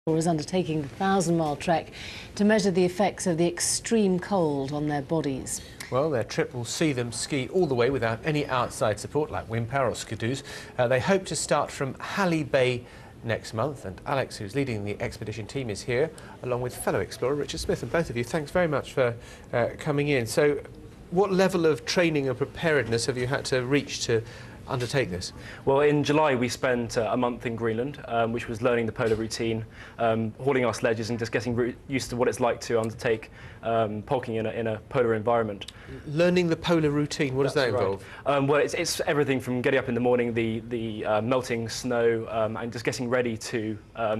is undertaking the 1,000-mile trek to measure the effects of the extreme cold on their bodies. Well, their trip will see them ski all the way without any outside support like wind power or skidoos. They hope to start from Halley Bay next month, and Alex, who's leading the expedition team, is here along with fellow explorer Richard Smith. And both of you, thanks very much for coming in. So what level of training and preparedness have you had to reach to undertake this? Well, in July we spent a month in Greenland, which was learning the polar routine, hauling our sledges and just getting used to what it's like to undertake polking in a polar environment. Learning the polar routine, what does that involve? Well, it's everything from getting up in the morning, the melting snow, and just getting ready to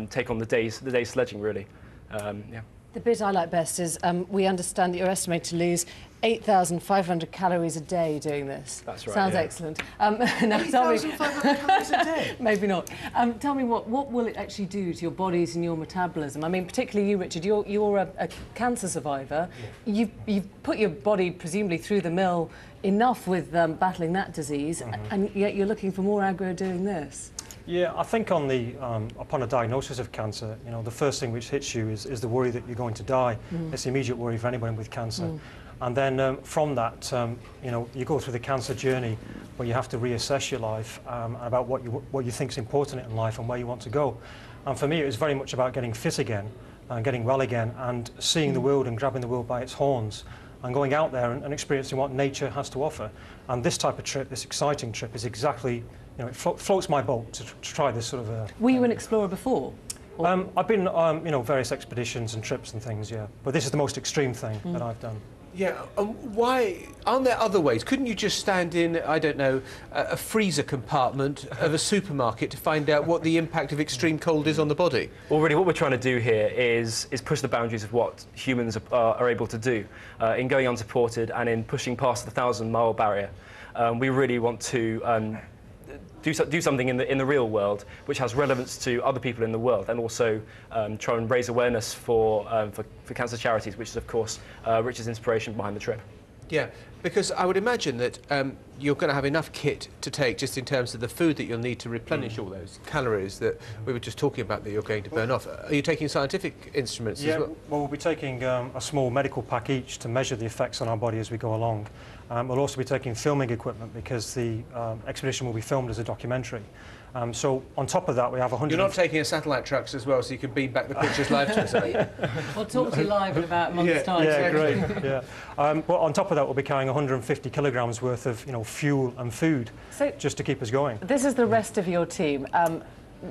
take on the day's sledging, really. Yeah. The bit I like best is we understand that you're estimated to lose 8,500 calories a day doing this. That's right. Sounds yeah. Excellent. Now 8,500 calories a day? Maybe not. Tell me what will it actually do to your bodies and your metabolism? I mean, particularly you, Richard, you're a cancer survivor. Yeah. You've put your body presumably through the mill enough with battling that disease, and yet you're looking for more aggro doing this. Yeah, I think on the upon a diagnosis of cancer, you know, the first thing which hits you is the worry that you're going to die. It's the immediate worry for anyone with cancer. And then from that, you know, you go through the cancer journey where you have to reassess your life about what you think is important in life and where you want to go. And for me, it was very much about getting fit again, and getting well again, and seeing the world and grabbing the world by its horns, and going out there and experiencing what nature has to offer. And this type of trip, this exciting trip, is exactly, you know, it floats my boat to try this sort of... Were you an explorer before? I've been, you know, various expeditions and trips and things, yeah. But this is the most extreme thing that I've done. Yeah, why aren't there other ways? Couldn't you just stand in, I don't know, a freezer compartment of a supermarket to find out what the impact of extreme cold is on the body? Well, really, what we're trying to do here is push the boundaries of what humans are able to do in going unsupported and in pushing past the 1,000-mile barrier. We really want to do something in the real world which has relevance to other people in the world, and also try and raise awareness for cancer charities, which is, of course, Richard's inspiration behind the trip. Yeah, because I would imagine that you're going to have enough kit to take just in terms of the food that you'll need to replenish all those calories that we were just talking about that you're going to burn off. Are you taking scientific instruments as well? Well, we'll be taking a small medical pack each to measure the effects on our body as we go along. We'll also be taking filming equipment because the expedition will be filmed as a documentary. So on top of that, we have 100... You're not taking a satellite trucks as well, so you can beam back the pictures live to us, are you? We'll talk to you live in about a month's time. Yeah, great. Yeah. Well, on top of that, we'll be carrying 150 kilograms worth of, you know, fuel and food, just to keep us going. This is the rest of your team.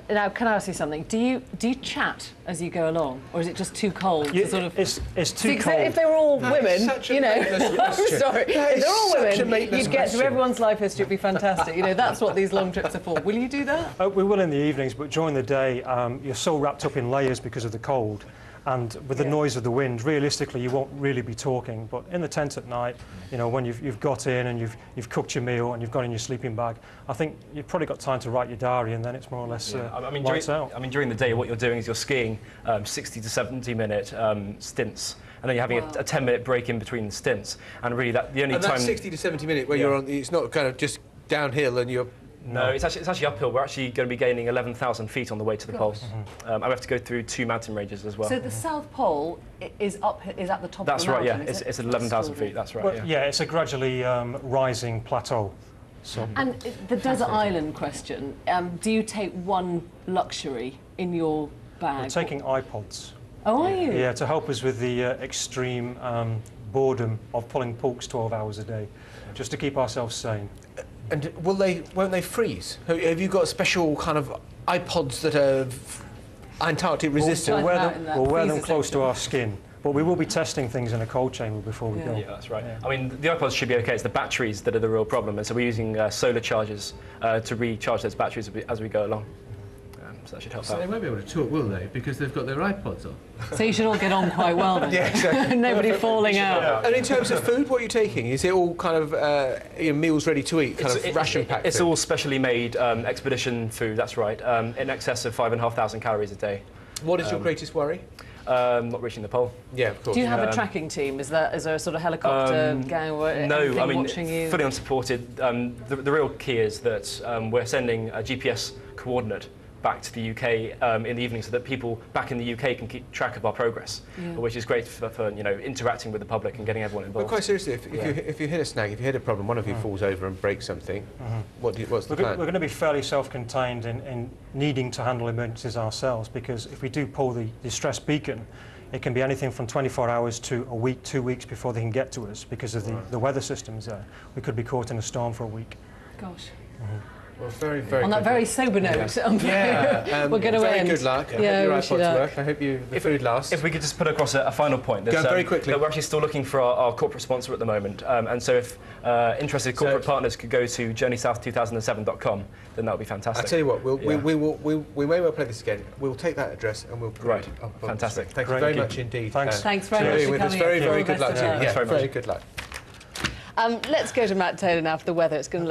Now, can I ask you something? Do you chat as you go along, or is it just too cold to sort of... It's too cold. If they were all women, you know... I'm sorry. If they're all women, you'd get through everyone's life history, it'd be fantastic. You know, that's what these long trips are for. Will you do that? We will in the evenings, but during the day, you're so wrapped up in layers because of the cold. And with the noise of the wind, realistically, you won't really be talking. But in the tent at night, you know, when you've got in and you've cooked your meal and you've got in your sleeping bag, I think you've probably got time to write your diary, and then it's more or less lights out. I mean, during the day, what you're doing is you're skiing 60 to 70-minute stints, and then you're having a 10-minute break in between the stints. And really, the only time... And that's 60 to 70 minutes where you're on... It's not kind of just downhill and you're... No, it's actually uphill. We're actually going to be gaining 11,000 feet on the way to the pole. I have to go through 2 mountain ranges as well. So the South Pole is at the top of the mountain? That's right, yeah. It's at 11,000 feet, that's right. Well, yeah, it's a gradually rising plateau. So. And the desert island question, do you take one luxury in your bag? We're taking iPods. Oh, are you? Yeah, to help us with the extreme boredom of pulling polks 12 hours a day, just to keep ourselves sane. And won't they freeze? Have you got special kind of iPods that are Antarctic resistant? We'll wear them close to our skin. But we will be testing things in a cold chamber before we go. Yeah, that's right. Yeah. I mean, the iPods should be okay. It's the batteries that are the real problem. And so we're using solar chargers to recharge those batteries as we go along. So that should help out. So they won't be able to talk, will they? Because they've got their iPods on. So you should all get on quite well then. Yeah, exactly. Nobody falling out. And in terms of food, what are you taking? Is it all kind of you know, meals ready to eat, kind of ration packed? It's all specially made expedition food, that's right, in excess of 5,500 calories a day. What is your greatest worry? Not reaching the pole. Yeah, of course. Do you have a tracking team? Is there a sort of helicopter gang no, I mean, watching you? fully unsupported. The real key is that we're sending a GPS coordinate back to the UK in the evening so that people back in the UK can keep track of our progress, which is great for you know, interacting with the public and getting everyone involved. But quite seriously, if you hit a snag, if you hit a problem, one of you falls over and breaks something, what's the plan? We're going to be fairly self-contained in needing to handle emergencies ourselves, because if we do pull the distress beacon, it can be anything from 24 hours to a week, 2 weeks before they can get to us because of the weather systems there. We could be caught in a storm for a week. Gosh. Well, very, very On that very sober note, we're going to very end. good luck. I hope Yeah, your wish you iPods luck. work. I hope the food lasts. If we could just put across a final point. Go very quickly. That we're actually still looking for our corporate sponsor at the moment. And so if interested corporate partners could go to JourneySouth2007.com, then that would be fantastic. I'll tell you what, we may well play this again. We'll take that address and we'll put it up on Fantastic. the screen. Thank you very much indeed. Thanks. Thanks very much for coming. Very, All very the good best luck of to you. luck. Yeah, Thanks very very much. good luck. Let's go to Matt Taylor now for the weather. It's going to